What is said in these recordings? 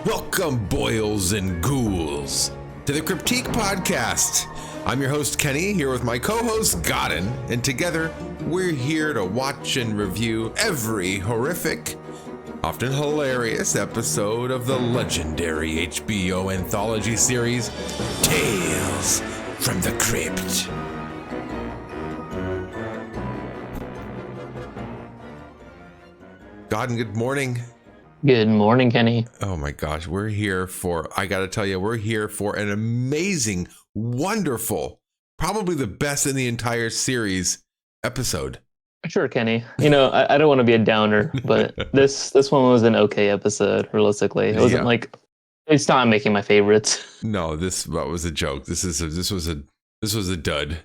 Welcome, boils and ghouls, to the Critique Podcast. I'm your host, Kenny, here with my co-host, Godden, and together, we're here to watch and review every horrific, often hilarious episode of the legendary HBO anthology series, Tales from the Crypt. Godden, good morning. Good morning, Kenny. Oh my gosh, I gotta tell you, we're here for an amazing, wonderful, probably the best in the entire series episode. Sure, Kenny. You know, I don't want to be a downer, but this one was an okay episode, realistically. It wasn't like, it's not making my favorites. No, this was a joke. This was a dud.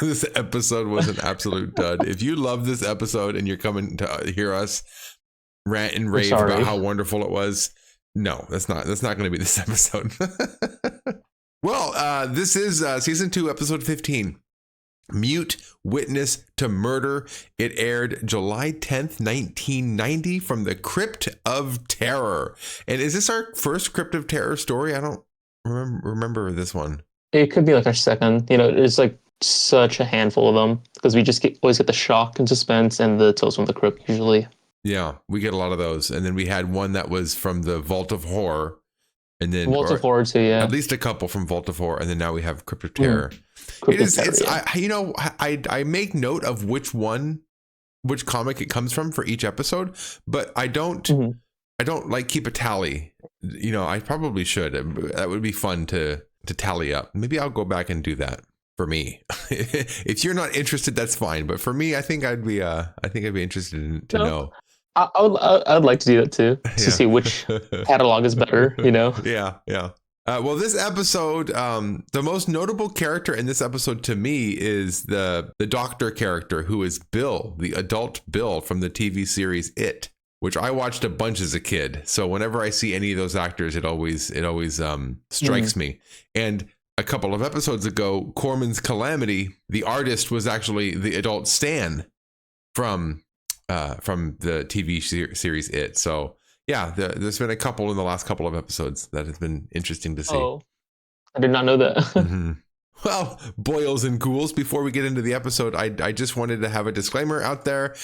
This episode was an absolute dud. If you love this episode and you're coming to hear us rant and rave about how wonderful it was, no, that's not going to be this episode. Well, this is season 2, episode 15, Mute Witness to Murder. It aired July 10th, 1990, from the Crypt of Terror. And is this our first Crypt of Terror story? I don't remember this one. It could be like our second. You know, it's like such a handful of them because we just always get the shock and suspense and the Tales from the Crypt usually. Yeah, we get a lot of those. And then we had one that was from the Vault of Horror. And then Vault of Horror too, yeah. At least a couple from Vault of Horror. And then now we have Crypt of Terror. I make note of which comic it comes from for each episode, but I don't like keep a tally. You know, I probably should. That would be fun to tally up. Maybe I'll go back and do that. For me, if you're not interested, that's fine. But for me, I think I'd be interested to know. I would like to do that too, to see which catalog is better. You know? Yeah. Well, this episode, the most notable character in this episode to me is the doctor character, who is Bill, the adult Bill from the TV series It, which I watched a bunch as a kid. So whenever I see any of those actors, it always strikes me. And a couple of episodes ago, Corman's Calamity, the artist, was actually the adult Stan from the TV series It. So yeah, there's been a couple in the last couple of episodes that has been interesting to see. Oh, I did not know that. Mm-hmm. Well, boils and ghouls, before we get into the episode, I just wanted to have a disclaimer out there.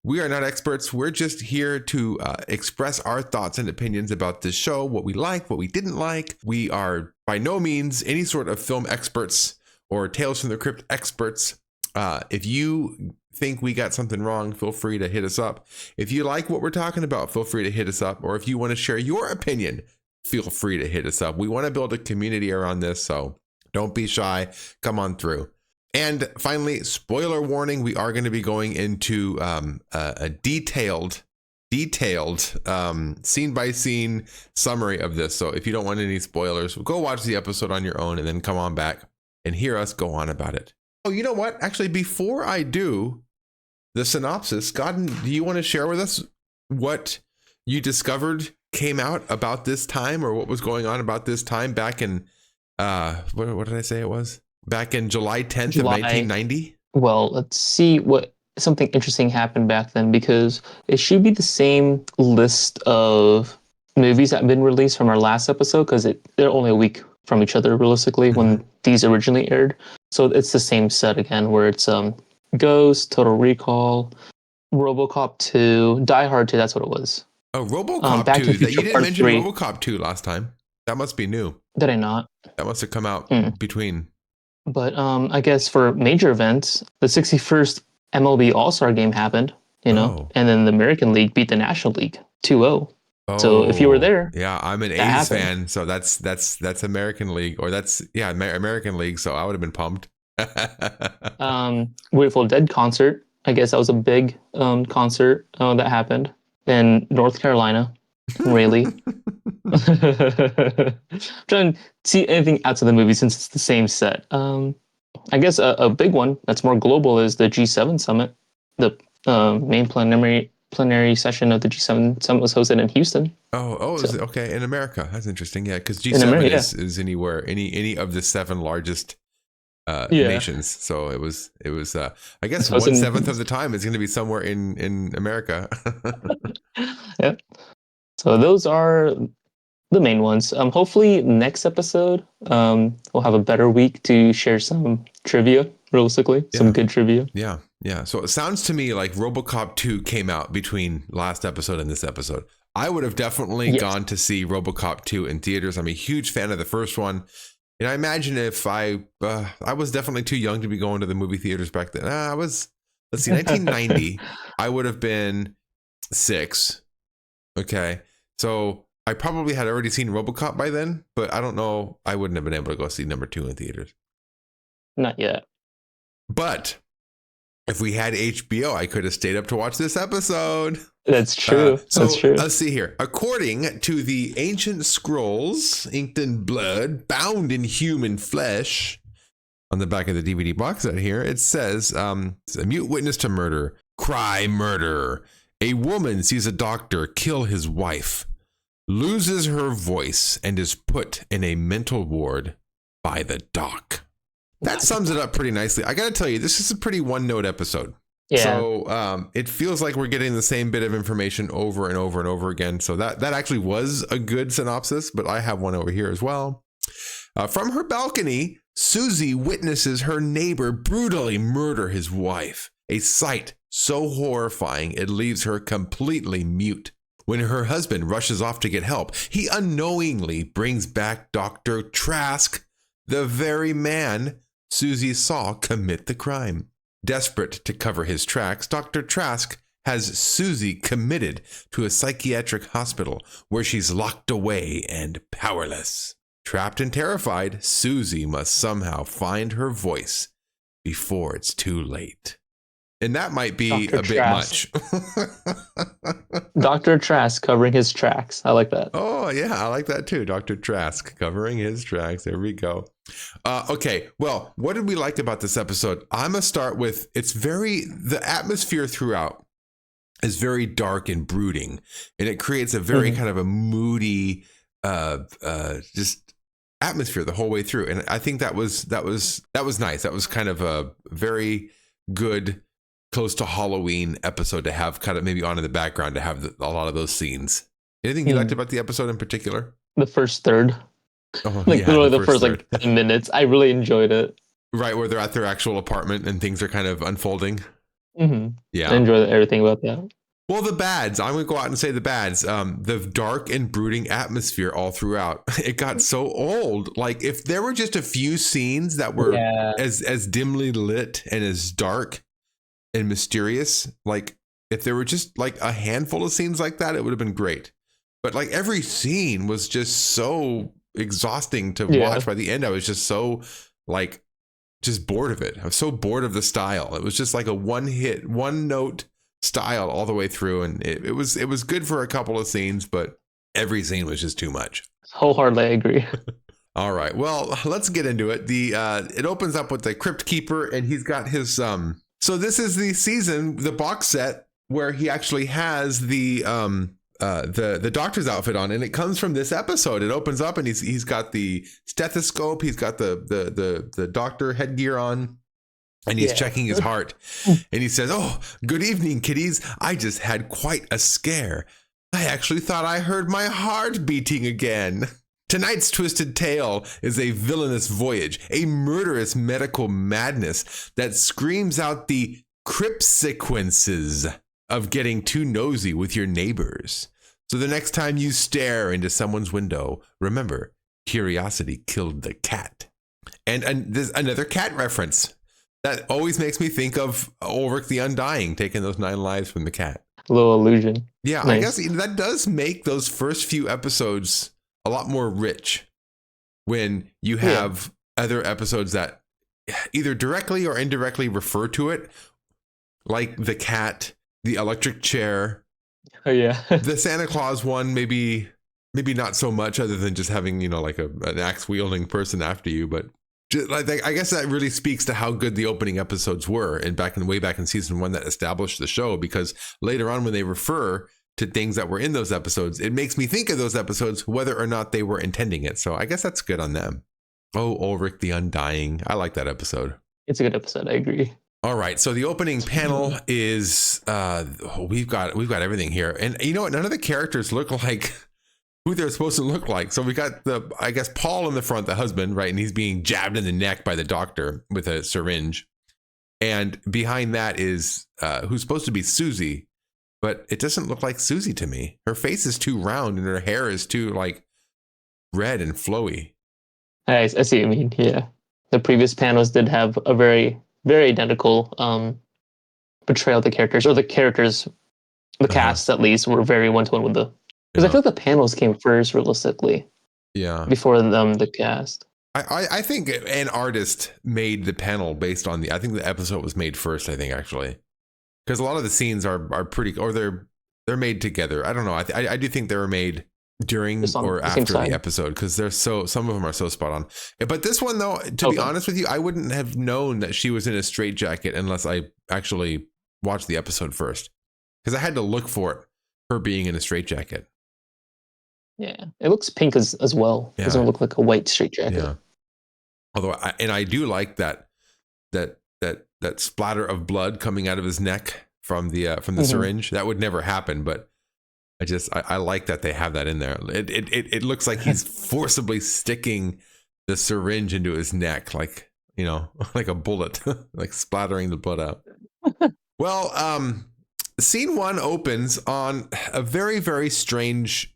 We are not experts. We're just here to express our thoughts and opinions about this show, what we like, what we didn't like. We are by no means any sort of film experts or Tales from the Crypt experts. If you think we got something wrong, feel free to hit us up. If you like what we're talking about, feel free to hit us up. Or if you want to share your opinion, feel free to hit us up. We want to build a community around this, so don't be shy. Come on through. And finally, spoiler warning, we are going to be going into a detailed scene by scene summary of this. So if you don't want any spoilers, go watch the episode on your own and then come on back and hear us go on about it. Oh, you know what? Actually, before I do the synopsis, Godden, do you want to share with us what you discovered came out about this time, or what was going on about this time back in what did I say it was? Back in July 10th of 1990? Well, let's see what something interesting happened back then, because it should be the same list of movies that have been released from our last episode, because they're only a week from each other realistically when these originally aired. So it's the same set again, where it's Ghost, Total Recall, RoboCop 2, Die Hard 2, that's what it was. Oh, RoboCop 2. You didn't mention 3. RoboCop 2 last time. That must be new. Did I not? That must have come out between. But I guess for major events, the 61st MLB All-Star game happened, and then the American League beat the National League 2-0. Oh, so if you were there, yeah, I'm an A's fan, so that's American League, or American League. So I would have been pumped. Grateful Dead concert. I guess that was a big concert that happened in North Carolina, Raleigh. Trying to see anything outside the movie since it's the same set. I guess a big one that's more global is the G7 summit. The main plenary session of the G7 summit was hosted in Houston. Okay, in America. That's interesting. Yeah, because G7 is anywhere, any of the 7 largest nations. So it was I guess 1/7 of the time it's going to be somewhere in America. Yeah. So those are the main ones. Hopefully next episode, we'll have a better week to share some trivia, realistically, some good trivia. Yeah. Yeah. So it sounds to me like RoboCop 2 came out between last episode and this episode. I would have definitely gone to see RoboCop 2 in theaters. I'm a huge fan of the first one. And I imagine if I was definitely too young to be going to the movie theaters back then. Let's see, 1990, I would have been 6. Okay. So I probably had already seen RoboCop by then, but I don't know. I wouldn't have been able to go see number 2 in theaters. Not yet. But if we had HBO, I could have stayed up to watch this episode. That's true. That's true. Let's see here. According to the ancient scrolls, inked in blood, bound in human flesh, on the back of the DVD box set here, it says, a mute witness to murder, cry murder. A woman sees a doctor kill his wife, loses her voice, and is put in a mental ward by the doc. That sums it up pretty nicely. I got to tell you, this is a pretty one-note episode. Yeah. So it feels like we're getting the same bit of information over and over and over again. So that actually was a good synopsis, but I have one over here as well. From her balcony, Suzie witnesses her neighbor brutally murder his wife. A sight so horrifying it leaves her completely mute. When her husband rushes off to get help, he unknowingly brings back Dr. Trask, the very man Suzie saw commit the crime. Desperate to cover his tracks, Dr. Trask has Suzie committed to a psychiatric hospital where she's locked away and powerless. Trapped and terrified, Suzie must somehow find her voice before it's too late. And that might be Dr. a Trask. Bit much. Dr. Trask covering his tracks. I like that. Oh, yeah, I like that too. Dr. Trask covering his tracks. There we go. Okay, well, what did we like about this episode? I'm going to start with the atmosphere throughout is very dark and brooding, and it creates a very kind of a moody, just atmosphere the whole way through. And I think that was nice. That was kind of a very good, close to Halloween episode to have kind of maybe on in the background to have a lot of those scenes. Anything you liked about the episode in particular? The first third. Oh, literally the first like 10 minutes. I really enjoyed it. Right, where they're at their actual apartment and things are kind of unfolding. Mm-hmm. Yeah. I enjoyed everything about that. Well, the bads. I'm going to go out and say the bads. The dark and brooding atmosphere all throughout. It got so old. Like if there were just a few scenes that were as dimly lit and as dark and mysterious, like if there were just like a handful of scenes like that, it would have been great. But like every scene was just so exhausting to watch. By the end, I was just so like just bored of it. I was so bored of the style. It was just like a one note style all the way through, and it was good for a couple of scenes, but every scene was just too much. Wholeheartedly agree. All right, well, let's get into it. It opens up with the Crypt Keeper, and he's got his so this is the box set where he actually has the doctor's outfit on, and it comes from this episode. It opens up and he's got the stethoscope, he's got the doctor headgear on, and he's checking his heart. And he says, "Oh, good evening, kiddies. I just had quite a scare. I actually thought I heard my heart beating again. Tonight's twisted tale is a villainous voyage, a murderous medical madness that screams out the crypt sequences of getting too nosy with your neighbors. So the next time you stare into someone's window, remember, curiosity killed the cat." And there's another cat reference that always makes me think of Ulrich the Undying, taking those 9 lives from the cat. A little illusion. Yeah, nice. I guess that does make those first few episodes a lot more rich when you have other episodes that either directly or indirectly refer to it, like the cat, the electric chair. Oh yeah. The Santa Claus one, maybe not so much, other than just having, like an axe wielding person after you. But just, like, I guess that really speaks to how good the opening episodes were, and way back in season 1 that established the show. Because later on, when they refer to things that were in those episodes, it makes me think of those episodes, whether or not they were intending it. So I guess that's good on them. Oh, Ulrich the Undying. I like that episode. It's a good episode. I agree. All right, so the opening panel is we've got everything here, and you know what? None of the characters look like who they're supposed to look like. So we got I guess Paul in the front, the husband, right? And he's being jabbed in the neck by the doctor with a syringe. And behind that is who's supposed to be Suzie, but it doesn't look like Suzie to me. Her face is too round and her hair is too like red and flowy. I see what you mean. Yeah. The previous panels did have a very, very identical portrayal of the characters, or the characters, the cast at least, were very one-to-one with the... Because I feel like the panels came first, realistically. Yeah. Before the cast. I think an artist made the panel based on I think the episode was made first, I think, actually. Because a lot of the scenes are pretty... Or they're made together. I don't know. I do think they were made during or after the episode, because some of them are so spot on. But this one, though, to be honest with you, I wouldn't have known that she was in a straitjacket unless I actually watched the episode first, because I had to look for her being in a straitjacket. Yeah, it looks pink as well. It doesn't look like a white straitjacket. Yeah. Although I do like that splatter of blood coming out of his neck from the syringe. That would never happen, but I like that they have that in there. It looks like he's forcibly sticking the syringe into his neck, like, you know, like a bullet, like splattering the blood out. Well, scene 1 opens on a very, very strange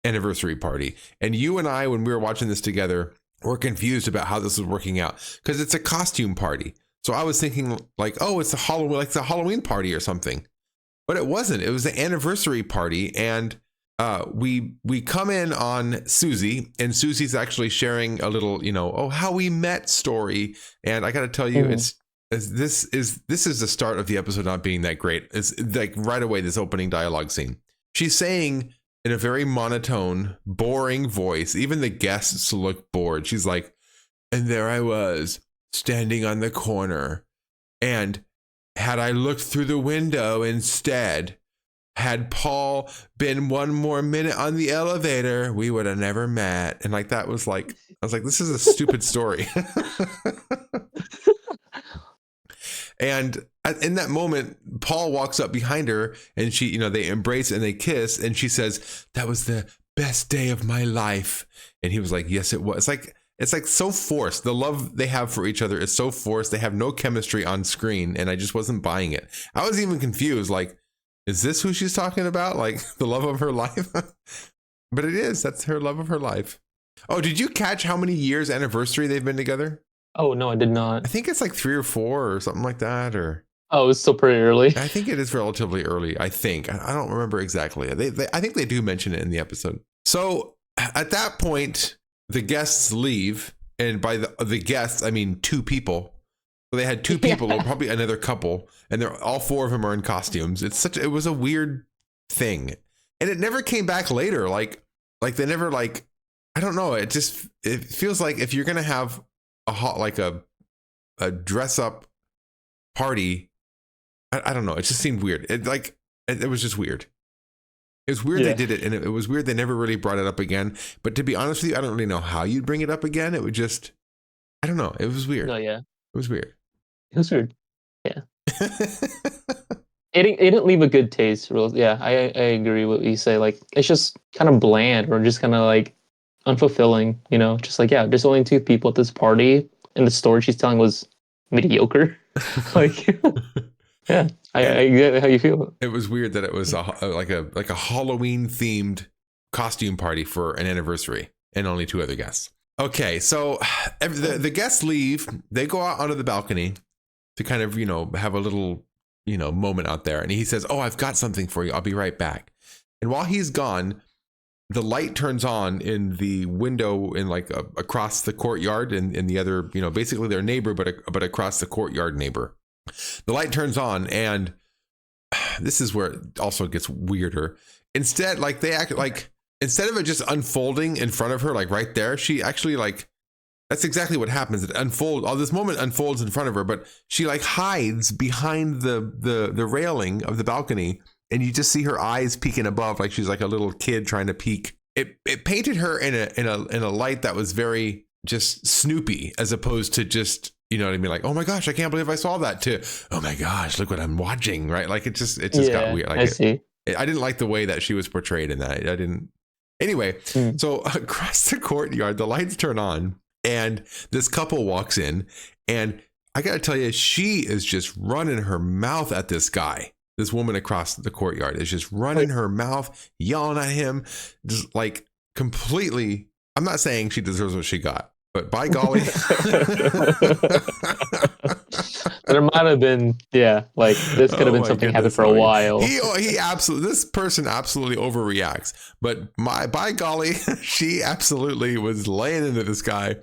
anniversary party. And you and I, when we were watching this together, were confused about how this was working out, because it's a costume party. So I was thinking like, oh, it's a Halloween party or something. But it wasn't. It was an anniversary party, and we come in on Suzie, and Susie's actually sharing a little, you know, how we met story. And I got to tell you, this is the start of the episode not being that great. It's like right away, this opening dialogue scene. She's saying in a very monotone, boring voice. Even the guests look bored. She's like, and there I was standing on the corner, and had I looked through the window instead, had Paul been one more minute on the elevator, we would have never met. And like, I was like, this is a stupid story. And in that moment, Paul walks up behind her, and she, you know, they embrace and they kiss, and she says, that was the best day of my life. And he was like, yes, it was. It's like so forced. The love they have for each other is so forced. They have no chemistry on screen, and I just wasn't buying it. I was even confused. Like, is this who she's talking about? Like the love of her life? But it is. That's her love of her life. Oh, did you catch how many years anniversary they've been together? Oh, no, I did not. I think it's like 3 or 4 or something like that. Or it's still pretty early. I think it is relatively early. I think. I don't remember exactly. I think they do mention it in the episode. So at that point, the guests leave, and by the guests, I mean 2 people. So they had 2 people, or probably another couple, and they're all 4 of them are in costumes. It was a weird thing, and it never came back later. Like they never, like, I don't know. It feels like if you're gonna have a dress up party, I don't know. It just seemed weird. It was just weird. It was weird they did it, and it was weird they never really brought it up again. But to be honest with you, I don't really know how you'd bring it up again. It would just, I don't know. It was weird. Oh, yeah. It was weird. It was weird. Yeah. It didn't leave a good taste. Yeah, I agree with what you say. Like, it's just kind of bland, or just kind of like unfulfilling, you know? Just like, yeah, there's only 2 people at this party, and the story she's telling was mediocre. Like, yeah. I get how you feel. It was weird that it was like a Halloween themed costume party for an anniversary, and only 2 other guests. Okay, so the guests leave. They go out onto the balcony to kind of, you know, have a little, you know, moment out there. And he says, oh, I've got something for you. I'll be right back. And while he's gone, the light turns on in the window in like across the courtyard, and in the other, you know, basically their neighbor, but across the courtyard neighbor. The light turns on, and this is where it also gets weirder. Instead, like, they act like, instead of it just unfolding in front of her, like right there, she actually, like, that's exactly what happens. It unfolds. All this moment unfolds in front of her, but she like hides behind the railing of the balcony, and you just see her eyes peeking above, like she's like a little kid trying to peek. It painted her in a light that was very just Snoopy, as opposed to just, you know what I mean? Like, oh my gosh, I can't believe I saw that, to, oh my gosh, look what I'm watching, right? Like, it just got weird. Like, I see. I didn't like the way that she was portrayed in that. I didn't. Anyway, so across the courtyard, the lights turn on and this couple walks in, and I got to tell you, she is just running her mouth at this guy. This woman across the courtyard is just running her mouth, yelling at him, just like completely. I'm not saying she deserves what she got, but by golly. There might have been, like this could have been something happened for a while. This person absolutely overreacts, but by golly, she absolutely was laying into this guy.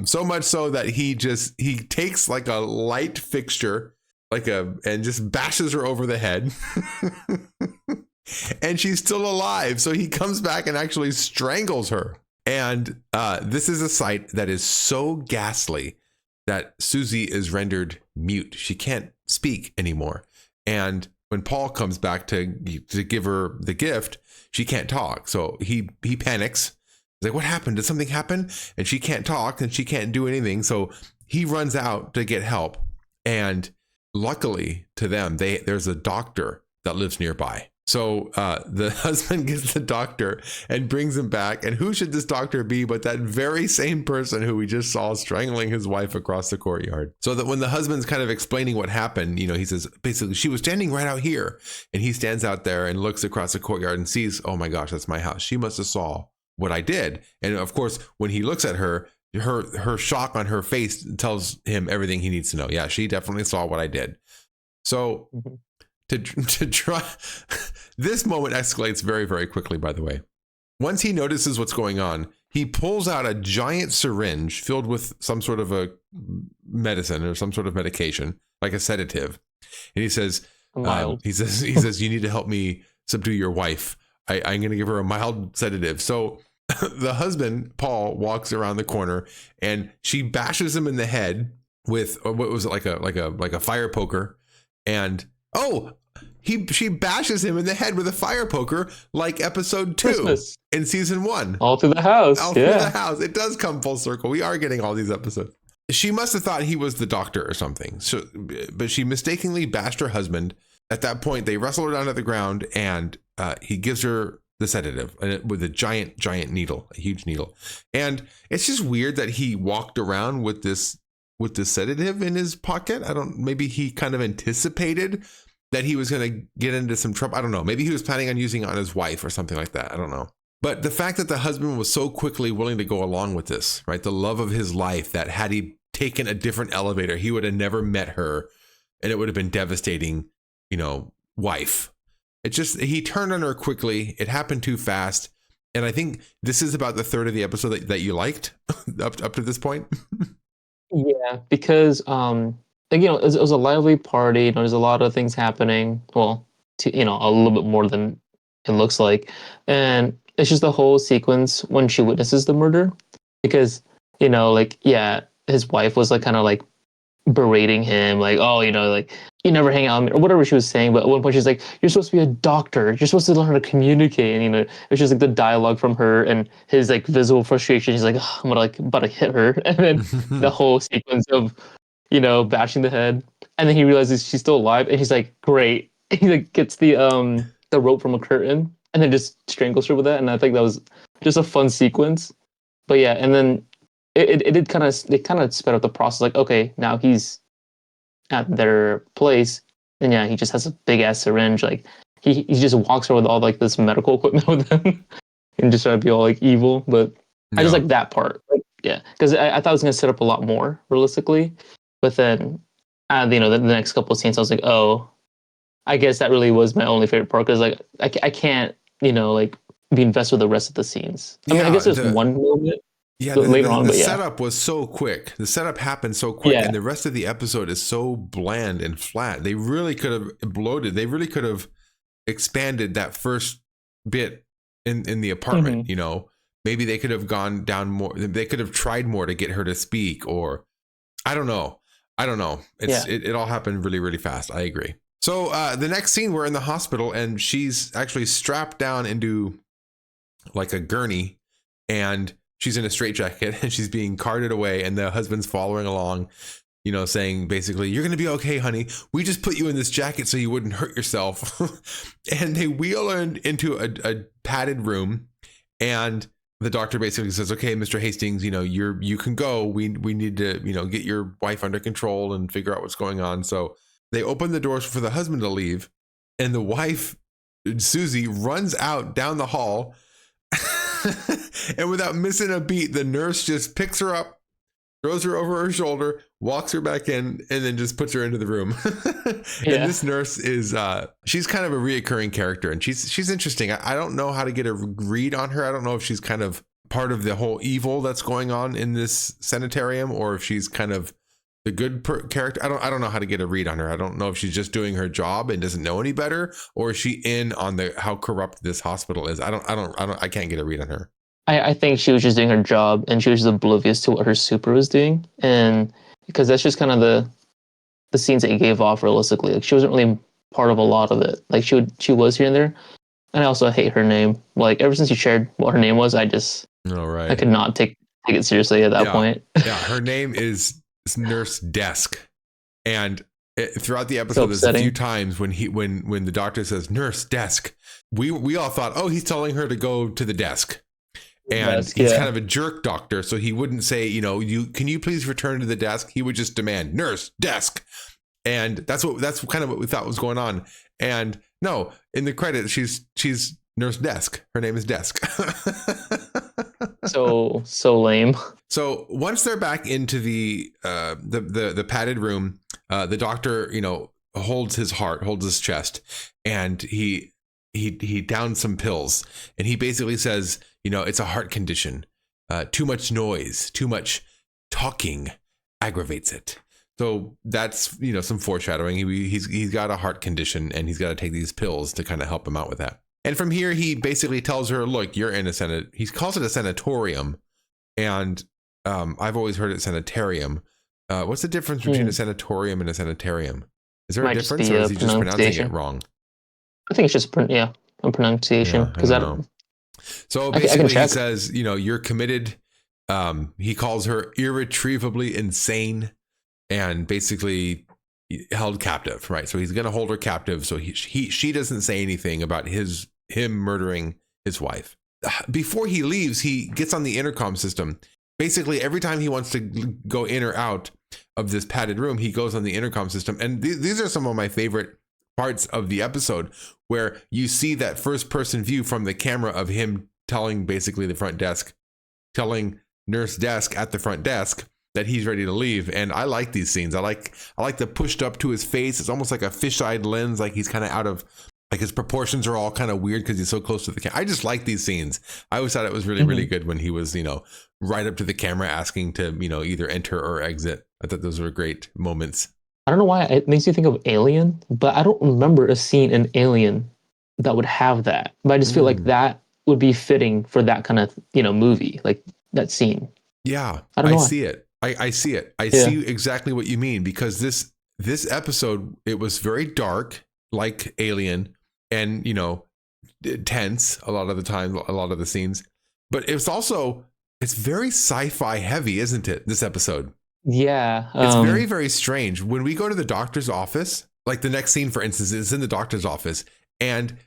So much so that he takes like a light fixture, and just bashes her over the head. And she's still alive. So he comes back and actually strangles her. And this is a sight that is so ghastly that Suzie is rendered mute. She can't speak anymore. And when Paul comes back to give her the gift, she can't talk. So he panics. He's like, what happened? Did something happen? And she can't talk and she can't do anything. So he runs out to get help. And luckily to them, there's a doctor that lives nearby. So the husband gets the doctor and brings him back. And who should this doctor be but that very same person who we just saw strangling his wife across the courtyard? So that when the husband's kind of explaining what happened, he says, basically, she was standing right out here. And he stands out there and looks across the courtyard and sees, oh my gosh, that's my house. She must have saw what I did. And of course, when he looks at her shock on her face tells him everything he needs to know. Yeah, she definitely saw what I did. So to try, this moment escalates very, very quickly, by the way. Once he notices what's going on, he pulls out a giant syringe filled with some sort of a medicine or some sort of medication, like a sedative. And he says, he says, you need to help me subdue your wife. I'm going to give her a mild sedative. So the husband, Paul, walks around the corner and she bashes him in the head with what was it, like a fire poker. And she bashes him in the head with a fire poker, like episode 2 in season 1. All through the house. All through the house. It does come full circle. We are getting all these episodes. She must have thought he was the doctor or something. So, but she mistakenly bashed her husband. At that point, they wrestle her down to the ground, and he gives her the sedative with a giant needle, a huge needle. And it's just weird that he walked around with this sedative in his pocket. Maybe he kind of anticipated that he was going to get into some trouble. I don't know. Maybe he was planning on using it on his wife or something like that. I don't know. But the fact that the husband was so quickly willing to go along with this, right? The love of his life, that had he taken a different elevator, he would have never met her, and it would have been devastating, wife. He turned on her quickly. It happened too fast. And I think this is about the third of the episode that you liked up to this point. Yeah, because it was a lively party. There's a lot of things happening. Well, a little bit more than it looks like, and it's just the whole sequence when she witnesses the murder, because his wife was kind of berating him, you never hang out with me, or whatever she was saying. But at one point she's like, you're supposed to be a doctor, you're supposed to learn how to communicate. And it's just the dialogue from her and his visible frustration. He's like, oh, I'm about to hit her. And then the whole sequence of bashing the head, and then he realizes she's still alive, and he's like, great. He gets the rope from a curtain and then just strangles her with that. And I think that was just a fun sequence. But yeah, and then it kind of sped up the process. Okay, now he's at their place, and yeah, he just has a big ass syringe. He just walks around with all this medical equipment with him and just trying to be all evil. But I just like that part. Because I thought it was gonna set up a lot more realistically. But then, the next couple of scenes, I was like, oh, I guess that really was my only favorite part, because I can't be invested with the rest of the scenes. I mean, I guess there's one moment. Yeah, later on, the setup was so quick. The setup happened so quick, and the rest of the episode is so bland and flat. They really could have bloated. They really could have expanded that first bit in the apartment. Mm-hmm. Maybe they could have gone down more. They could have tried more to get her to speak, or I don't know. It all happened really, really fast. I agree. So the next scene, we're in the hospital, and she's actually strapped down into a gurney, and she's in a straitjacket, and she's being carted away, and the husband's following along, saying basically, you're going to be okay, honey. We just put you in this jacket so you wouldn't hurt yourself. And they wheel her into a padded room, And the doctor basically says, okay, Mr. Hastings, you can go. We need to, get your wife under control and figure out what's going on. So they open the doors for the husband to leave. And the wife, Suzie, runs out down the hall. And without missing a beat, the nurse just picks her up, throws her over her shoulder, walks her back in, and then just puts her into the room. And this nurse is, she's kind of a reoccurring character, and she's interesting. I don't know how to get a read on her. I don't know if she's kind of part of the whole evil that's going on in this sanitarium, or if she's kind of the good character. I don't know how to get a read on her. I don't know if she's just doing her job and doesn't know any better, or is she in on how corrupt this hospital is. I can't get a read on her. I think she was just doing her job, and she was just oblivious to what her super was doing. And because that's just kind of the scenes that he gave off realistically. Like, she wasn't really part of a lot of it. Like, she was here and there. And I also hate her name. Like, ever since you shared what her name was, I could not take it seriously at that point. Yeah, her name is Nurse Desk. And throughout the episode, there's a few times when the doctor says Nurse Desk, we all thought, oh, he's telling her to go to the desk. And he's kind of a jerk doctor, so he wouldn't say, can you please return to the desk? He would just demand Nurse Desk. And that's kind of what we thought was going on. And no, in the credits, she's Nurse Desk. Her name is Desk. So lame. So once they're back into the padded room, the doctor, holds his heart, holds his chest, and he downs some pills, and he basically says, it's a heart condition. Too much noise, too much talking aggravates it. So that's, some foreshadowing. He's got a heart condition, and he's got to take these pills to kind of help him out with that. And from here, he basically tells her, look, you're in he calls it a sanatorium. And I've always heard it sanitarium. What's the difference between a sanatorium and a sanitarium? Is there a difference, or is he just pronouncing it wrong? I think it's just a pronunciation, because I don't know. So basically, he says, you're committed. He calls her irretrievably insane and basically held captive, right? So he's going to hold her captive. So she doesn't say anything about him murdering his wife. Before he leaves, he gets on the intercom system. Basically, every time he wants to go in or out of this padded room, he goes on the intercom system. And these are some of my favorite parts of the episode, where you see that first person view from the camera of him telling basically the front desk, telling Nurse Desk at the front desk that he's ready to leave. And I like these scenes. I like the pushed up to his face. It's almost like a fisheye lens, like he's kind of out of, like his proportions are all kind of weird because he's so close to the camera. I just like these scenes. I always thought it was really, really good when he was, right up to the camera asking to, either enter or exit. I thought those were great moments. I don't know why it makes you think of Alien, but I don't remember a scene in Alien that would have that. But I just feel like that would be fitting for that kind of, movie, like that scene. Yeah, I see it. I see it. I see exactly what you mean, because this episode, it was very dark, like Alien, and, tense a lot of the time, a lot of the scenes. But it's very sci-fi heavy, isn't it, this episode? Yeah. It's very, very strange. When we go to the doctor's office, like the next scene, for instance, is in the doctor's office, and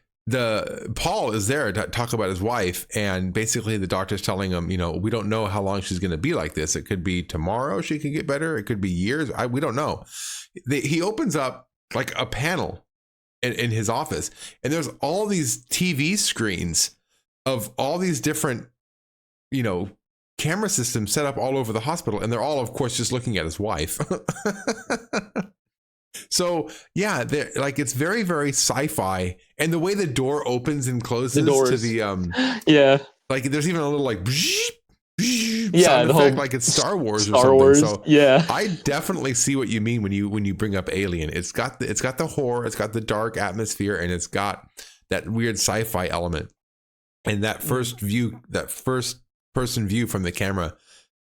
Paul is there to talk about his wife, and basically the doctor's telling him, we don't know how long she's going to be like this. It could be tomorrow she can get better. It could be years. We don't know. He opens up like a panel in his office, and there's all these TV screens of all these different, camera systems set up all over the hospital, and they're all, of course, just looking at his wife. So yeah, it's very, very sci-fi, and the way the door opens and closes to the like there's even a little like sound effect, like it's Star Wars or something. So I definitely see what you mean when you bring up Alien. It's got the horror, it's got the dark atmosphere, and it's got that weird sci-fi element. And that first person view from the camera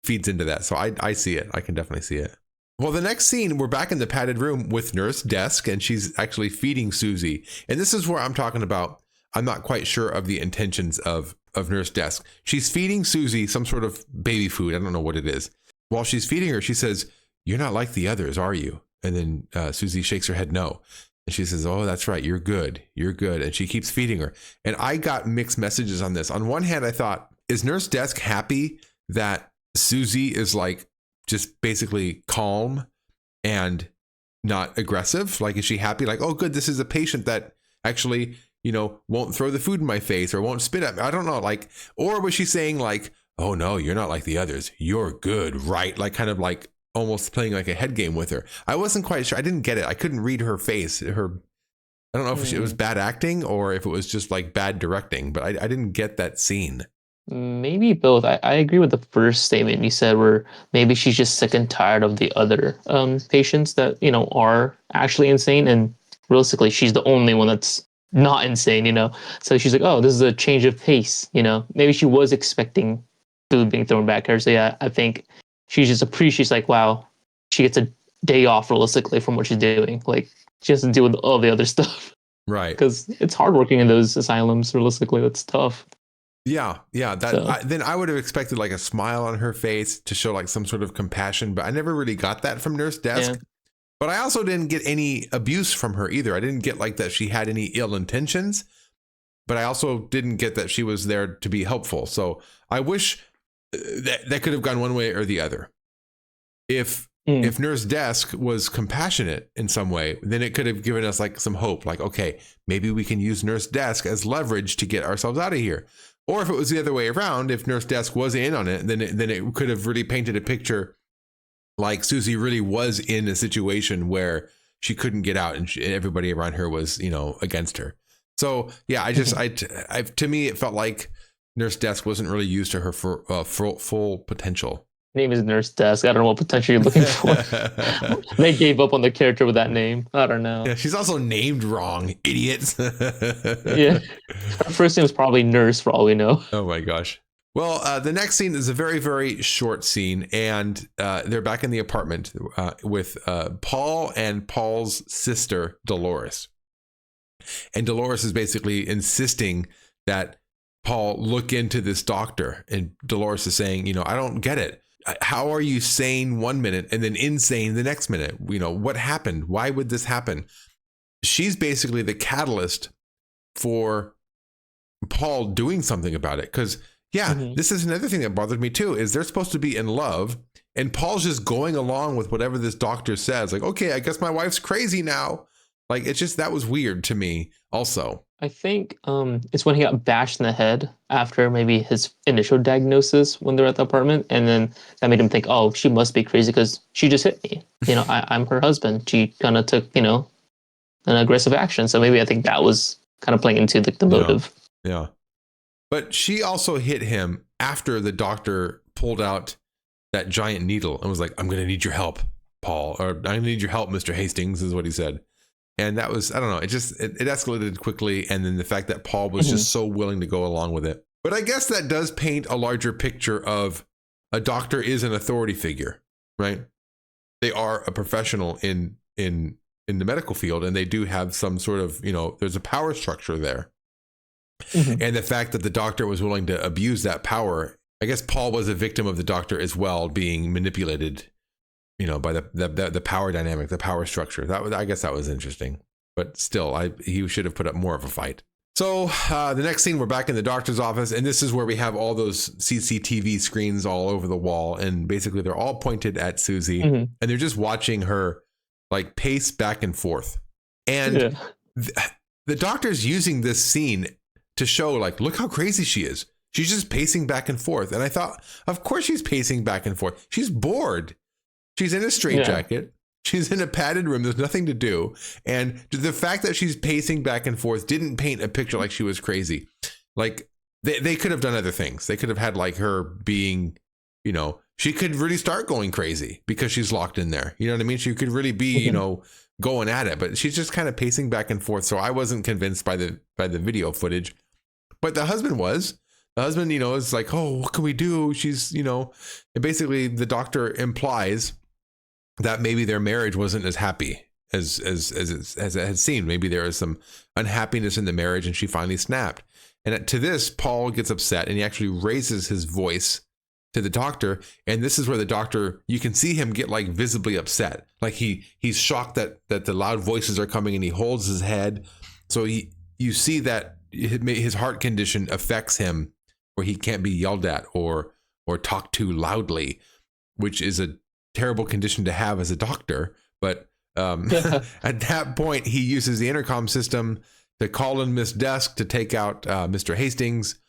feeds into that. So I see it. I can definitely see it. Well, the next scene, we're back in the padded room with Nurse Desk, and she's actually feeding Suzie. And this is where I'm talking about, I'm not quite sure of the intentions of Nurse Desk. She's feeding Suzie some sort of baby food. I don't know what it is. While she's feeding her, she says, "You're not like the others, are you?" And then Suzie shakes her head no. And she says, oh, that's right. You're good. You're good. And she keeps feeding her. And I got mixed messages on this. On one hand, I thought, is Nurse Desk happy that Suzie is like just basically calm and not aggressive? Like, is she happy? Like, oh, good. This is a patient that actually, won't throw the food in my face or won't spit at me. I don't know. Like, or was she saying like, oh no, you're not like the others. You're good, right? Like kind of like almost playing like a head game with her. I wasn't quite sure. I didn't get it. I couldn't read her face. I don't know if it was bad acting or if it was just like bad directing, but I didn't get that scene. Maybe both. I agree with the first statement you said, where maybe she's just sick and tired of the other patients that are actually insane, and realistically, she's the only one that's not insane. So she's like, oh, this is a change of pace. Maybe she was expecting food being thrown back at her. So yeah, I think she just appreciates like, wow, she gets a day off realistically from what she's doing. Like she has to deal with all the other stuff. Right. Because it's hard working in those asylums. Realistically, that's tough. Yeah. Then I would have expected like a smile on her face to show like some sort of compassion, but I never really got that from Nurse Desk. Yeah. But I also didn't get any abuse from her either. I didn't get like that she had any ill intentions, but I also didn't get that she was there to be helpful. So I wish that could have gone one way or the other. If Nurse Desk was compassionate in some way, then it could have given us like some hope. Like, okay, maybe we can use Nurse Desk as leverage to get ourselves out of here. Or if it was the other way around, if Nurse Desk was in on it, then it could have really painted a picture like Suzie really was in a situation where she couldn't get out and everybody around her was, against her. So yeah, to me, it felt like Nurse Desk wasn't really used to her for full potential. Name is Nurse Desk. I don't know what potential you're looking for. They gave up on the character with that name. I don't know. Yeah, she's also named wrong, idiots. Yeah, her first name is probably Nurse for all we know. Oh my gosh. Well, the next scene is a very, very short scene, and they're back in the apartment with Paul and Paul's sister, Dolores. And Dolores is basically insisting that Paul look into this doctor. And Dolores is saying, I don't get it. How are you sane one minute and then insane the next minute? What happened? Why would this happen? She's basically the catalyst for Paul doing something about it. Because this is another thing that bothered me too, is they're supposed to be in love and Paul's just going along with whatever this doctor says. Like, okay, I guess my wife's crazy now. Like, it's just, that was weird to me also. I think it's when he got bashed in the head after maybe his initial diagnosis when they're at the apartment. And then that made him think, oh, she must be crazy because she just hit me. I'm her husband. She kind of took, an aggressive action. So maybe I think that was kind of playing into the motive. Yeah. But she also hit him after the doctor pulled out that giant needle and was like, I'm going to need your help, Paul, or I'm going to need your help, Mr. Hastings, is what he said. And that was, I don't know, it escalated quickly. And then the fact that Paul was just so willing to go along with it. But I guess that does paint a larger picture of a doctor is an authority figure, right? They are a professional in the medical field, and they do have some sort of, there's a power structure there. And the fact that the doctor was willing to abuse that power, I guess Paul was a victim of the doctor as well, being manipulated, by the power dynamic, the power structure. I guess that was interesting, but still, he should have put up more of a fight. So the next scene, we're back in the doctor's office, and this is where we have all those CCTV screens all over the wall, and basically they're all pointed at Suzie, and they're just watching her like pace back and forth. And the doctor's using this scene to show, like, look how crazy she is. She's just pacing back and forth. And I thought, of course she's pacing back and forth. She's bored. She's in a straitjacket. She's in a padded room. There's nothing to do. And the fact that she's pacing back and forth didn't paint a picture like she was crazy. Like, they could have done other things. They could have had like her being, she could really start going crazy because she's locked in there. You know what I mean? She could really be, going at it, but she's just kind of pacing back and forth. So I wasn't convinced by the video footage. But the husband was. The husband, is like, oh, what can we do? She's, and basically the doctor implies that maybe their marriage wasn't as happy as it had seemed. Maybe there was some unhappiness in the marriage and she finally snapped. And to this, Paul gets upset and he actually raises his voice to the doctor. And this is where the doctor, you can see him get like visibly upset. Like he's shocked that the loud voices are coming, and he holds his head. So you see that his heart condition affects him, where he can't be yelled at or talked to loudly, which is a terrible condition to have as a doctor. But at that point, he uses the intercom system to call in Miss Desk to take out Mr. Hastings.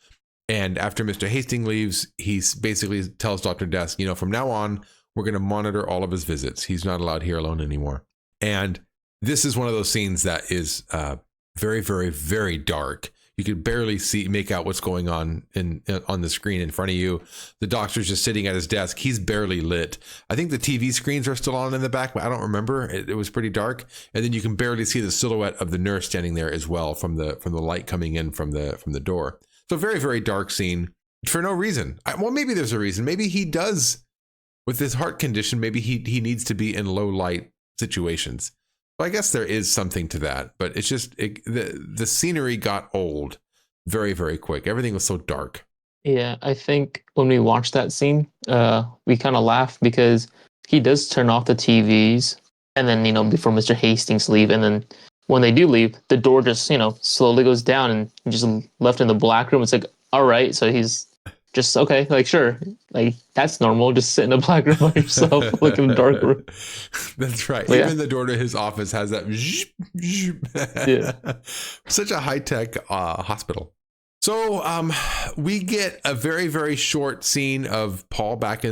And after Mr. Hastings leaves, he basically tells Dr. Desk, from now on, we're going to monitor all of his visits. He's not allowed here alone anymore. And this is one of those scenes that is very, very, very dark. You could barely make out what's going on on the screen in front of you. The doctor's just sitting at his desk. He's barely lit. I think the TV screens are still on in the back, but I don't remember. It was pretty dark. And then you can barely see the silhouette of the nurse standing there as well from the light coming in from the door. So very, very dark scene for no reason. Well, maybe there's a reason. Maybe he does, with his heart condition, maybe he needs to be in low light situations. Well, I guess there is something to that, but it's just the scenery got old very, very quick. Everything was so dark. Yeah, I think when we watched that scene, we kind of laughed because he does turn off the TVs, and then before Mr. Hastings leave, and then when they do leave, the door just slowly goes down, and just left in the black room. It's like, all right, so he's just okay, like sure, like that's normal. Just sit in a black room by yourself, like in a dark room. That's right. But Even the door to his office has that. Yeah. Such a high tech hospital. So we get a very, very short scene of Paul back at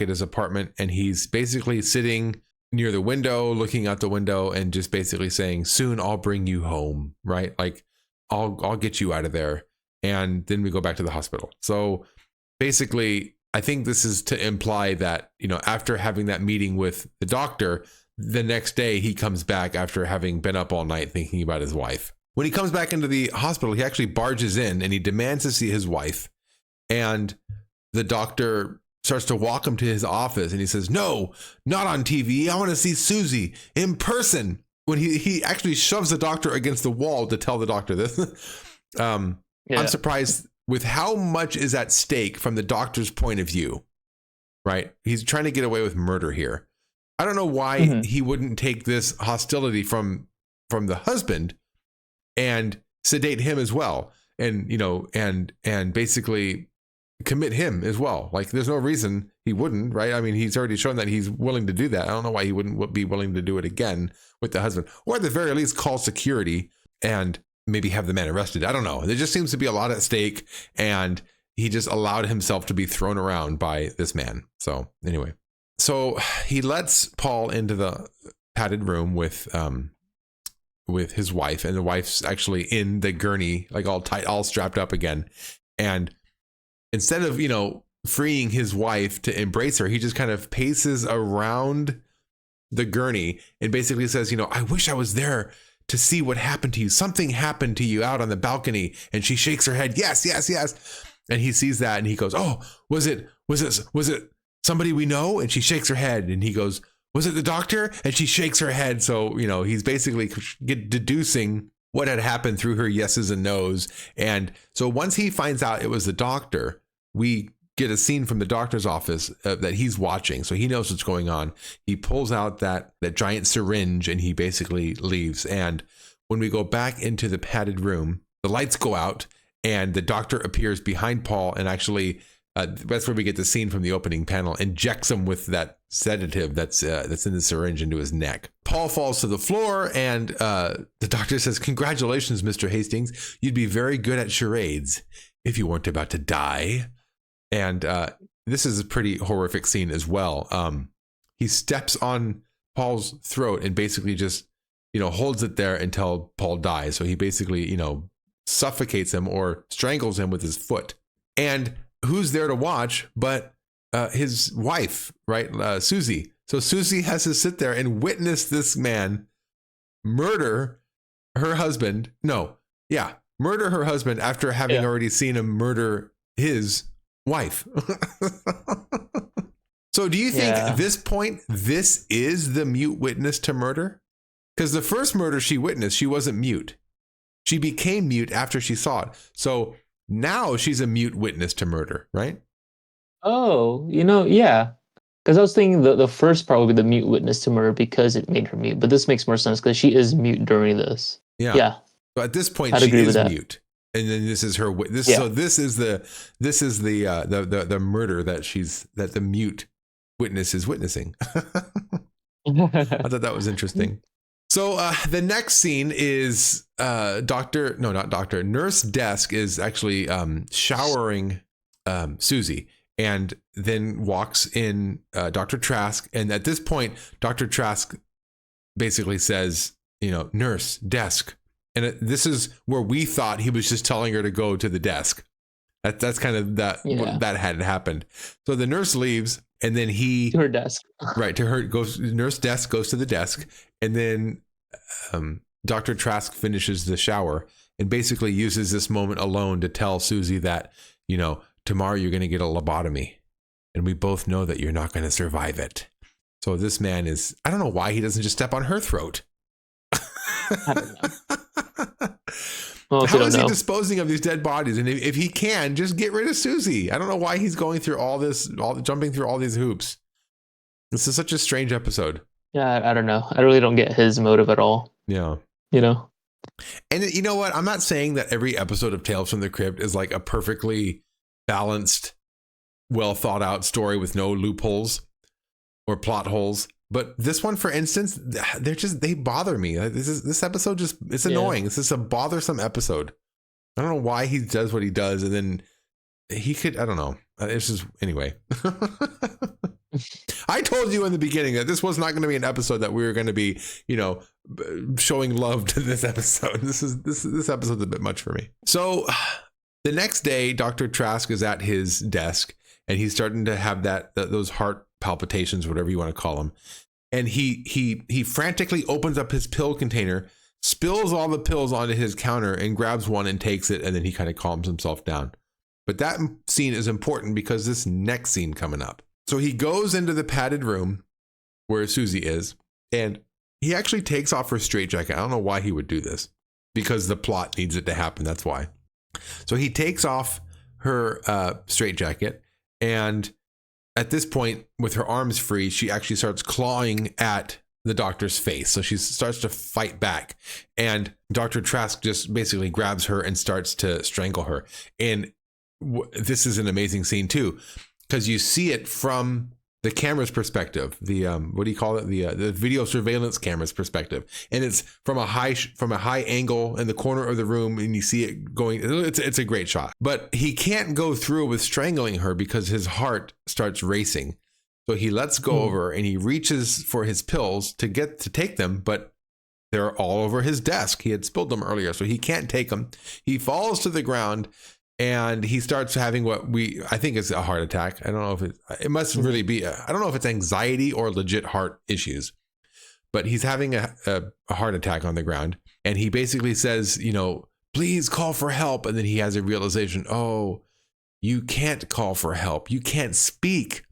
his apartment, and he's basically sitting near the window, looking out the window, and just basically saying, "Soon I'll bring you home," right? Like I'll get you out of there. And then we go back to the hospital. So basically, I think this is to imply that, after having that meeting with the doctor, the next day he comes back after having been up all night thinking about his wife. When he comes back into the hospital, he actually barges in and he demands to see his wife. And the doctor starts to walk him to his office and he says, "No, not on TV. I want to see Suzie in person." When he actually shoves the doctor against the wall to tell the doctor this. Yeah. I'm surprised with how much is at stake from the doctor's point of view, right? He's trying to get away with murder here. I don't know why he wouldn't take this hostility from the husband and sedate him as well. And, and basically commit him as well. Like there's no reason he wouldn't, right? I mean, he's already shown that he's willing to do that. I don't know why he wouldn't be willing to do it again with the husband, or at the very least call security and maybe have the man arrested. I don't know. There just seems to be a lot at stake, and he just allowed himself to be thrown around by this man. So anyway, so he lets Paul into the padded room with his wife, and the wife's actually in the gurney, like all tight, all strapped up again. And instead of, freeing his wife to embrace her, he just kind of paces around the gurney and basically says, "I wish I was there to see what happened to you. Something happened to you out on the balcony." And she shakes her head. "Yes, yes, yes." And he sees that and he goes, "Oh, was it somebody we know?" And she shakes her head and he goes, "Was it the doctor?" And she shakes her head. So, he's basically deducing what had happened through her yeses and nos. And so once he finds out it was the doctor, we get a scene from the doctor's office that he's watching. So he knows what's going on. He pulls out that giant syringe and he basically leaves. And when we go back into the padded room, the lights go out and the doctor appears behind Paul and actually, that's where we get the scene from the opening panel, injects him with that sedative that's in the syringe into his neck. Paul falls to the floor and the doctor says, "Congratulations, Mr. Hastings. You'd be very good at charades if you weren't about to die." And this is a pretty horrific scene as well. He steps on Paul's throat and basically just, holds it there until Paul dies. So he basically, suffocates him or strangles him with his foot. And who's there to watch but his wife, right? Suzie. So Suzie has to sit there and witness this man murder her husband. Murder her husband after having already seen him murder his wife. So do you think at this point, this is the mute witness to murder? Because the first murder she witnessed, she wasn't mute. She became mute after she saw it. So now she's a mute witness to murder, right? Oh, yeah. Because I was thinking the first part would be the mute witness to murder because it made her mute. But this makes more sense because she is mute during this. Yeah. Yeah. But at this point, I'd she agree with is that. mute, and then this is her. Yeah. So this is the murder that the mute witness is witnessing. I thought that was interesting. So the next scene is Nurse Desk is actually showering Suzie, and then walks in Dr. Trask. And at this point, Dr. Trask basically says, Nurse Desk. And this is where we thought he was just telling her to go to the desk. That's kind of that had happened. So the nurse leaves, and then to her desk. Right, to her goes. Nurse Desk goes to the desk, and then Dr. Trask finishes the shower and basically uses this moment alone to tell Suzie that, tomorrow you're going to get a lobotomy, and we both know that you're not going to survive it. So this man I don't know why he doesn't just step on her throat. I don't know. Well, how is he disposing of these dead bodies? And if he can, just get rid of Suzie. I don't know why he's going through jumping through all these hoops. This is such a strange episode. Yeah, I don't know. I really don't get his motive at all. Yeah. And you know what? I'm not saying that every episode of Tales from the Crypt is like a perfectly balanced, well thought out story with no loopholes or plot holes. But this one, for instance, they bother me. This episode it's annoying. It's just a bothersome episode. I don't know why he does what he does, and then I don't know. It's just, anyway. I told you in the beginning that this was not going to be an episode that we were going to be, showing love to this episode. This episode's a bit much for me. So the next day, Dr. Trask is at his desk, and he's starting to have those heart palpitations, whatever you want to call them. And he frantically opens up his pill container, spills all the pills onto his counter, and grabs one and takes it. And then he kind of calms himself down. But that scene is important because this next scene coming up. So he goes into the padded room where Suzie is, and he actually takes off her straitjacket. I don't know why he would do this, because the plot needs it to happen. That's why. So he takes off her straitjacket, and at this point, with her arms free, she actually starts clawing at the doctor's face. So she starts to fight back, and Dr. Trask just basically grabs her and starts to strangle her. And this is an amazing scene too, because you see it from the camera's perspective, the what do you call it? The video surveillance camera's perspective, and it's from a high angle in the corner of the room, and you see it going. It's a great shot, but he can't go through with strangling her because his heart starts racing. So he lets go of her, and he reaches for his pills to take them, but they're all over his desk. He had spilled them earlier, so he can't take them. He falls to the ground. And he starts having what I think is a heart attack. I don't know if it must really be. I don't know if it's anxiety or legit heart issues, but he's having a heart attack on the ground. And he basically says, please call for help. And then he has a realization. Oh, you can't call for help. You can't speak.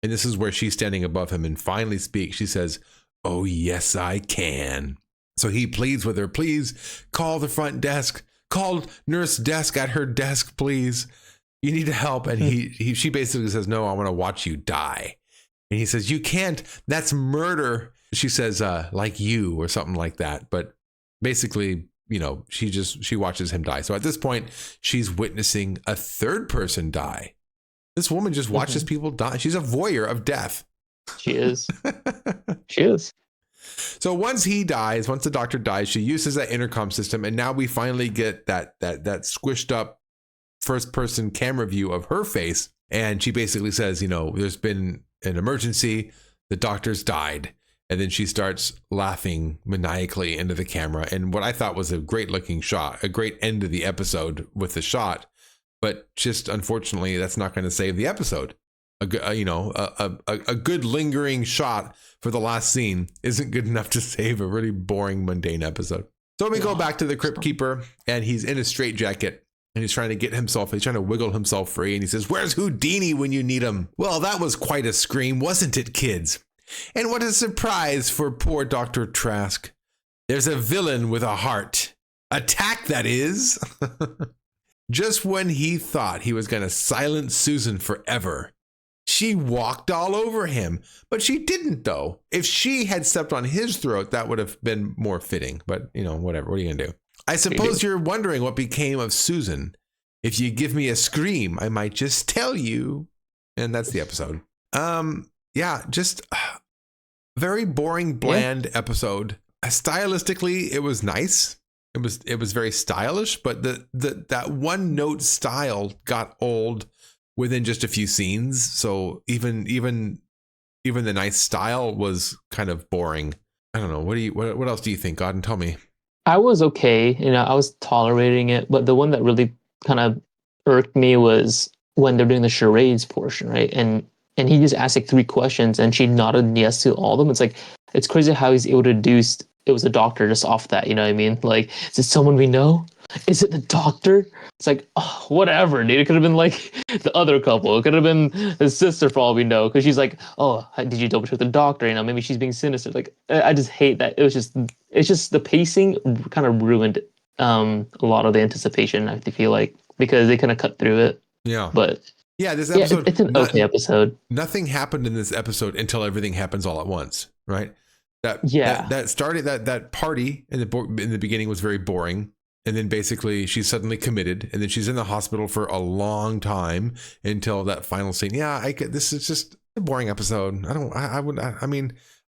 And this is where she's standing above him and finally speaks. She says, oh, yes, I can. So he pleads with her, please call the front desk. Call Nurse Desk at her desk, please. You need to help. And she basically says, no, I want to watch you die. And he says, you can't. That's murder. She says, like you, or something like that. But basically, she watches him die. So at this point, she's witnessing a third person die. This woman just watches people die. She's a voyeur of death. She is. She is. So once the doctor dies, she uses that intercom system, and now we finally get that squished up first person camera view of her face. And she basically says, there's been an emergency, the doctor's died. And then she starts laughing maniacally into the camera. And what I thought was a great looking shot, a great end of the episode with the shot, but just unfortunately, that's not going to save the episode. A good lingering shot for the last scene isn't good enough to save a really boring, mundane episode. So we go back to the Crypt Keeper, and he's in a straitjacket, and he's trying to wiggle himself free. And he says, where's Houdini when you need him? Well, that was quite a scream, wasn't it, kids? And what a surprise for poor Dr. Trask. There's a villain with a heart. Attack, that is. Just when he thought he was going to silence Susan forever, She walked all over him, but she didn't, though. If she had stepped on his throat, that would have been more fitting. But, whatever. What are you going to do? I suppose you're wondering what became of Susan. If you give me a scream, I might just tell you. And that's the episode. Yeah, just very boring, bland episode. Stylistically, it was nice. It was very stylish, but that one note style got old within just a few scenes. So even the nice style was kind of boring. I don't know. What else do you think, Godden? Tell me. I was okay. I was tolerating it, but the one that really kind of irked me was when they're doing the charades portion, right? And he just asked like 3 questions, and she nodded yes to all of them. It's like, it's crazy how he's able to deduce it was a doctor just off that. You know what I mean? Like, is it someone we know? Is it the doctor? It's like, oh, whatever, dude. It could have been like the other couple. It could have been his sister for all we know, because she's like, oh, did you double check the doctor? Maybe she's being sinister. Like, I just hate that. It's just the pacing kind of ruined a lot of the anticipation, I feel like, because they kind of cut through it. Yeah. But yeah, this episode, it's an okay episode. Nothing happened in this episode until everything happens all at once, right? That started that party in the beginning was very boring. And then basically she's suddenly committed, and then she's in the hospital for a long time until that final scene. Yeah, this is just a boring episode. I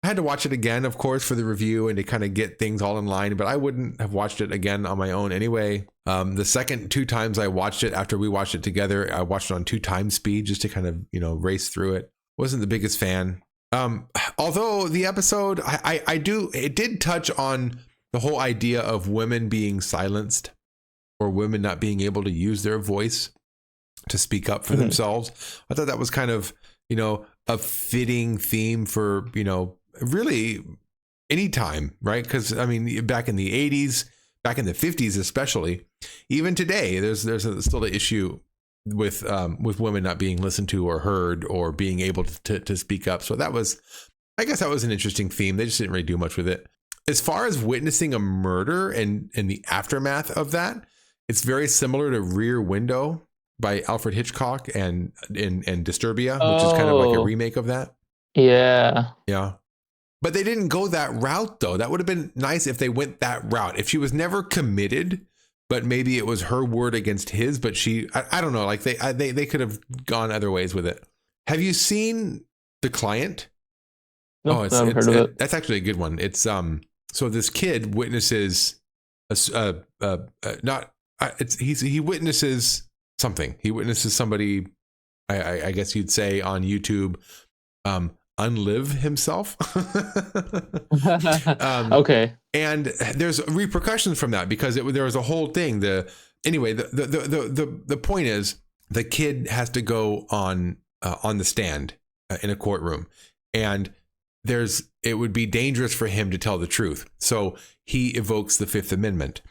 had to watch it again, of course, for the review and to kind of get things all in line, but I wouldn't have watched it again on my own anyway. The second 2 times I watched it after we watched it together, I watched it on 2 times speed just to kind of, race through it. Wasn't the biggest fan. Although the episode, it did touch on the whole idea of women being silenced or women not being able to use their voice to speak up for themselves. I thought that was kind of, a fitting theme for, really any time, right? Because back in the 80s, back in the 50s especially, even today, there's still the issue with women not being listened to or heard or being able to speak up. So I guess that was an interesting theme. They just didn't really do much with it. As far as witnessing a murder and the aftermath of that, it's very similar to Rear Window by Alfred Hitchcock and Disturbia, which is kind of like a remake of that. Yeah. Yeah. But they didn't go that route, though. That would have been nice if they went that route. If she was never committed, but maybe it was her word against his, but I don't know. Like they could have gone other ways with it. Have you seen The Client? No, I haven't heard of it. That's actually a good one. It's so this kid witnesses he witnesses something. He witnesses somebody, I guess you'd say on YouTube, unlive himself. Okay. And there's repercussions from that because there was a whole thing. The point is the kid has to go on the stand in a courtroom, and it would be dangerous for him to tell the truth. So he evokes the Fifth Amendment.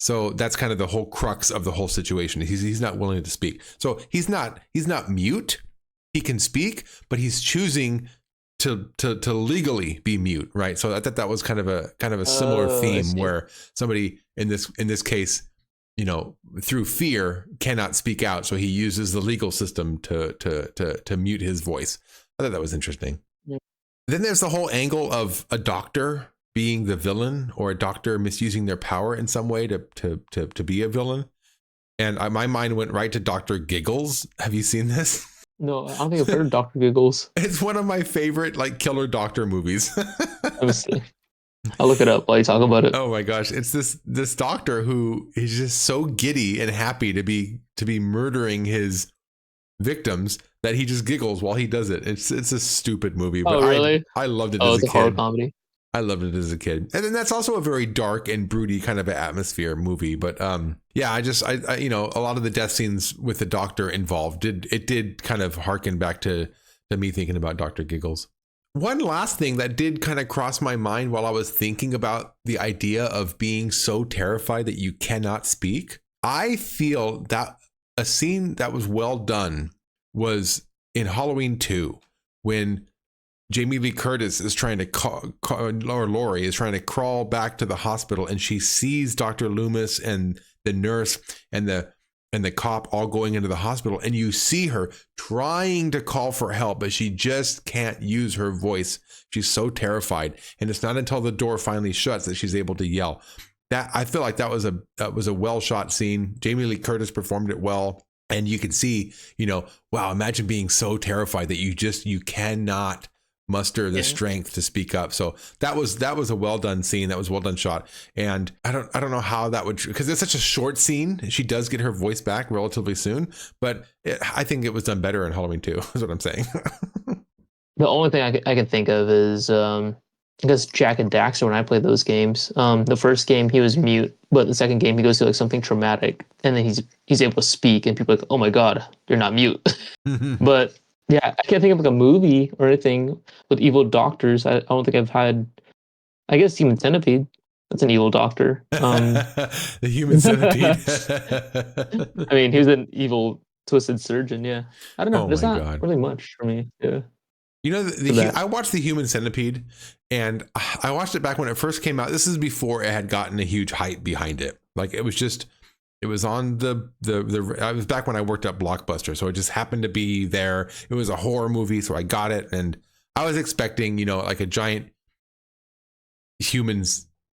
So that's kind of the whole crux of the whole situation. He's not willing to speak. So he's not mute. He can speak, but he's choosing to legally be mute, right? So I thought that was kind of a similar theme where somebody in this case, through fear cannot speak out. So he uses the legal system to mute his voice. I thought that was interesting. Then there's the whole angle of a doctor being the villain or a doctor misusing their power in some way to be a villain. And my mind went right to Dr. Giggles. Have you seen this? No, I don't think I've heard of Dr. Giggles. It's one of my favorite killer doctor movies. Let me see. I'll look it up while you talk about it. Oh my gosh. It's this doctor who is just so giddy and happy to be murdering his victims that he just giggles while he does it. It's a stupid movie, but really? I loved it as a kid. It's a horror comedy. I loved it as a kid. And then that's also a very dark and broody kind of atmosphere movie. But yeah, I a lot of the death scenes with the doctor involved did kind of harken back to me thinking about Dr. Giggles. One last thing that did kind of cross my mind while I was thinking about the idea of being so terrified that you cannot speak. I feel that a scene that was well done was in Halloween 2 when Jamie Lee Curtis is trying to or Laurie is trying to crawl back to the hospital, and she sees Dr. Loomis and the nurse and the and the cop all going into the hospital, and you see her trying to call for help, but she just can't use her voice. She's so terrified. And it's not until the door finally shuts that she's able to yell. That, I feel like that was a well shot scene. Jamie Lee Curtis performed it well. And you can see, wow, imagine being so terrified that you cannot muster the strength to speak up. So that was a well done scene. That was a well done shot. And I don't know how that would, because it's such a short scene. She does get her voice back relatively soon, but I think it was done better in Halloween 2 is what I'm saying. The only thing I can think of is, I guess Jack and Daxter, when I played those games, the first game he was mute, but the second game he goes through like something traumatic, and then he's able to speak, and people are like, oh my god, you're not mute. But yeah, I can't think of like a movie or anything with evil doctors. I don't think I've had. I guess Human Centipede. That's an evil doctor. The Human Centipede. I mean, he was an evil twisted surgeon. Yeah, I don't know. Oh There's my not God. really much for me. Yeah. I watched the Human Centipede, and I watched it back when it first came out. This is before it had gotten a huge hype behind it. Like it was on I was back when I worked at Blockbuster, so it just happened to be there. It was a horror movie, so I got it, and I was expecting, like a giant human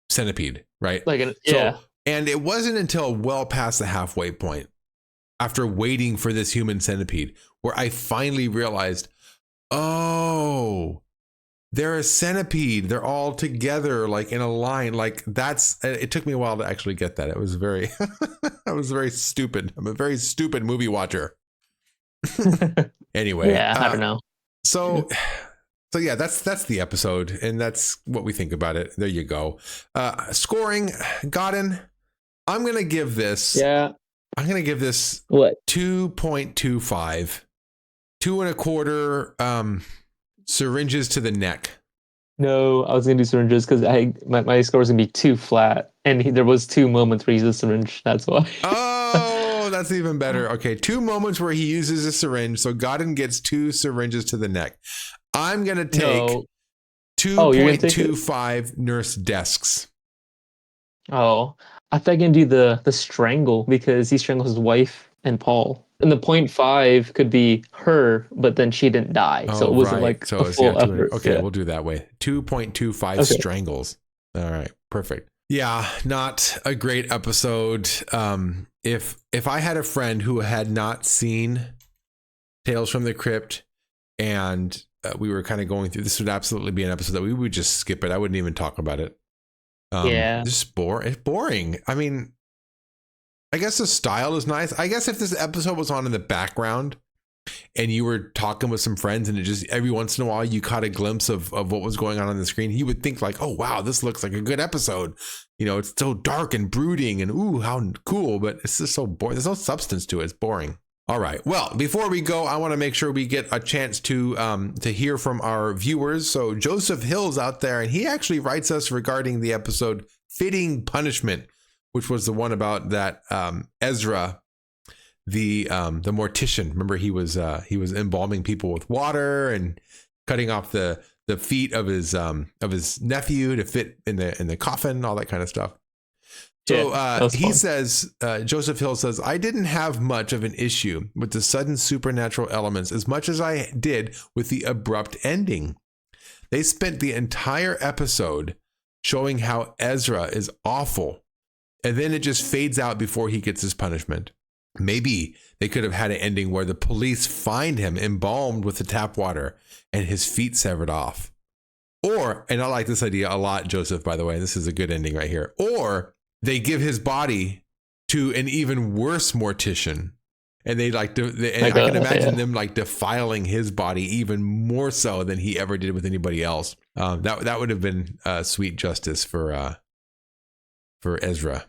centipede, right? And it wasn't until well past the halfway point, after waiting for this human centipede, where I finally realized, oh, they're a centipede. They're all together, like in a line. Like it took me a while to actually get that. It was very, I was very stupid. I'm a very stupid movie watcher. Anyway. Yeah, I don't know. So yeah, that's the episode, and that's what we think about it. There you go. Scoring, Godden, I'm going to give this. Yeah. I'm going to give this what? 2.25. 2.25 syringes to the neck. No, I was gonna do syringes because my score was gonna be too flat, and there was 2 moments where he used a syringe. That's why. Oh, that's even better. Okay, 2 moments where he uses a syringe, so Godden gets 2 syringes to the neck. I'm gonna take 2.25 nurse desks. Oh, I thought I can do the strangle because he strangled his wife and Paul. And the 0.5 could be her, but then she didn't die. So it wasn't like a full effort. Okay, we'll do that way. 2.25 strangles. All right, perfect. Yeah, not a great episode. If I had a friend who had not seen Tales from the Crypt, and we were kind of going through, this would absolutely be an episode that we would just skip it. I wouldn't even talk about it. It's boring. I mean, I guess the style is nice. I guess if this episode was on in the background and you were talking with some friends and it just every once in a while you caught a glimpse of what was going on the screen, you would think like, oh, wow, this looks like a good episode. It's so dark and brooding and ooh, how cool. But it's just so boring. There's no substance to it. It's boring. All right. Well, before we go, I want to make sure we get a chance to hear from our viewers. So Joseph Hill's out there, and he actually writes us regarding the episode Fitting Punishment, which was the one about that Ezra, the mortician. Remember, he was embalming people with water and cutting off the feet of his nephew to fit in the coffin, all that kind of stuff. So he says, Joseph Hill says, I didn't have much of an issue with the sudden supernatural elements as much as I did with the abrupt ending. They spent the entire episode showing how Ezra is awful, and then it just fades out before he gets his punishment. Maybe they could have had an ending where the police find him embalmed with the tap water and his feet severed off. Or, and I like this idea a lot, Joseph, by the way, this is a good ending right here. Or they give his body to an even worse mortician, and I can imagine them like defiling his body even more so than he ever did with anybody else. That would have been sweet justice for Ezra.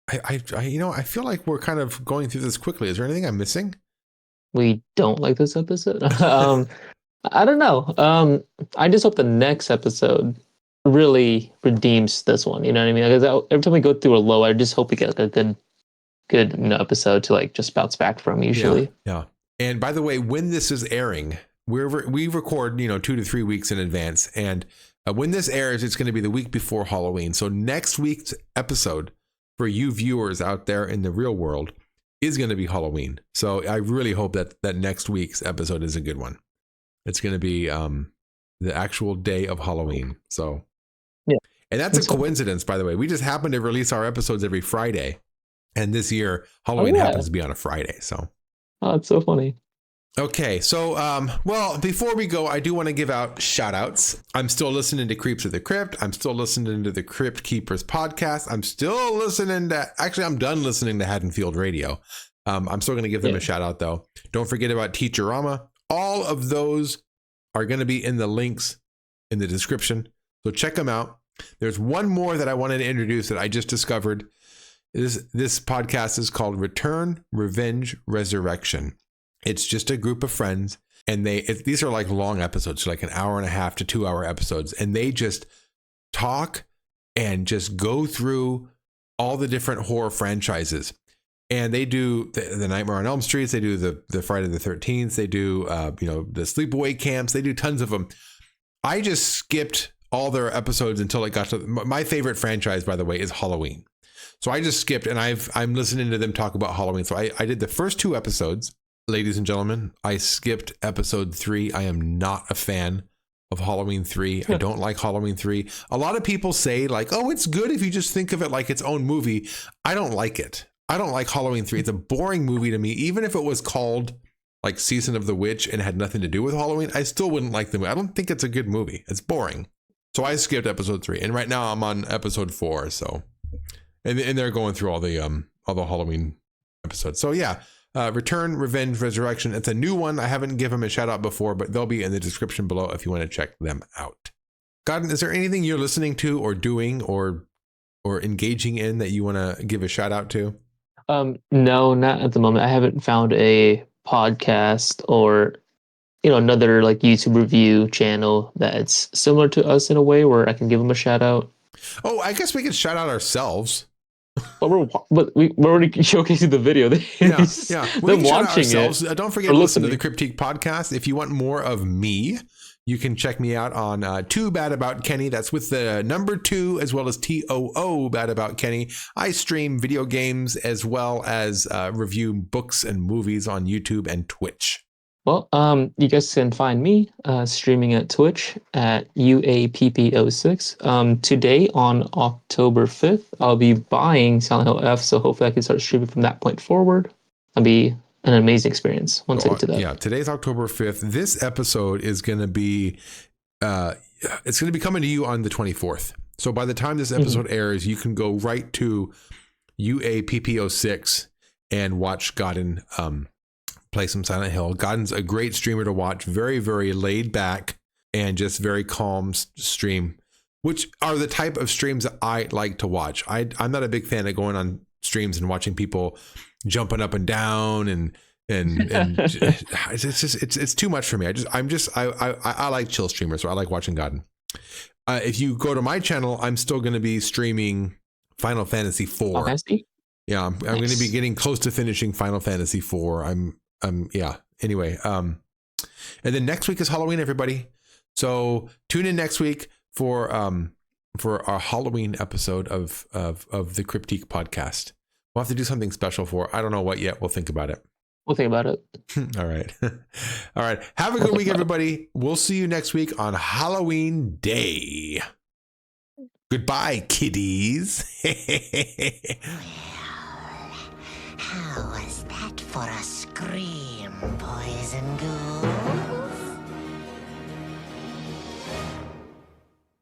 I feel like we're kind of going through this quickly. Is there anything I'm missing? We don't like this episode. I don't know. I just hope the next episode really redeems this one. You know what I mean? Because every time we go through a low, I just hope we get like a good episode to like just bounce back from. Usually, yeah. And by the way, when this is airing, we record 2 to 3 weeks in advance, and when this airs, it's going to be the week before Halloween. So next week's episode for you viewers out there in the real world is going to be Halloween. So I really hope that next week's episode is a good one. It's going to be the actual day of Halloween. So, yeah. And that's a coincidence, by the way. We just happen to release our episodes every Friday. And this year, Halloween happens to be on a Friday. So, oh, it's so funny. Okay, so, well, before we go, I do want to give out shout outs. I'm still listening to Creeps of the Crypt. I'm still listening to the Crypt Keepers podcast. I'm still listening to, actually, I'm done listening to Haddonfield Radio. I'm still going to give them a shout out, though. Don't forget about Futurama. All of those are going to be in the links in the description. So check them out. There's one more that I wanted to introduce that I just discovered. This podcast is called Return, Revenge, Resurrection. It's just a group of friends, and these are like long episodes, like an hour and a half to 2 hour episodes, and they just talk and just go through all the different horror franchises. And they do the Nightmare on Elm Street, they do the Friday the 13th, they do the sleepaway camps, they do tons of them. I just skipped all their episodes until it got to my favorite franchise, by the way, is Halloween. So I just skipped, and I'm listening to them talk about Halloween. So I did the first 2 episodes. Ladies and gentlemen, I skipped episode 3. I am not a fan of Halloween 3. I don't like Halloween 3. A lot of people say like, oh, it's good if you just think of it like its own movie. I don't like it. I don't like Halloween 3. It's a boring movie to me. Even if it was called like Season of the Witch and had nothing to do with Halloween, I still wouldn't like the movie. I don't think it's a good movie. It's boring. So I skipped episode 3. And right now I'm on episode 4. So, and they're going through all the Halloween episodes. So yeah. Return, Revenge, Resurrection. It's a new one. I haven't given them a shout out before, but they'll be in the description below if you want to check them out. Godden, is there anything you're listening to or doing or engaging in that you want to give a shout out to? No, not at the moment. I haven't found a podcast or another like YouTube review channel that's similar to us in a way where I can give them a shout out. Oh, I guess we could shout out ourselves. But we're already showcasing the video. Yeah. They're watching it. Don't forget to listen to the Cryptique podcast. If you want more of me, you can check me out on Too Bad About Kenny. That's with the number 2 as well as TOO Bad About Kenny. I stream video games as well as review books and movies on YouTube and Twitch. Well, you guys can find me streaming at Twitch at UAPP06. Today on October 5th, I'll be buying Silent Hill F, so hopefully I can start streaming from that point forward. It'll be an amazing experience once I get to that. Yeah, today's October 5th. This episode is going to be, it's going to be coming to you on the 24th. So by the time this episode airs, you can go right to UAPP06 and watch Godden play some Silent Hill. Godden's a great streamer to watch. Very, very laid back and just very calm stream, which are the type of streams that I like to watch. I'm not a big fan of going on streams and watching people jumping up and down and it's too much for me. I like chill streamers, so I like watching Godden. If you go to my channel, I'm still going to be streaming Final Fantasy IV. Yeah, I'm going to be getting close to finishing Final Fantasy IV. Anyway, and then next week is Halloween, everybody. So tune in next week for our Halloween episode of the Cryptique podcast. We'll have to do something special I don't know what yet. We'll think about it. We'll think about it. All right. All right. Have a good week, everybody. We'll see you next week on Halloween Day. Goodbye, kiddies. How was that for a scream?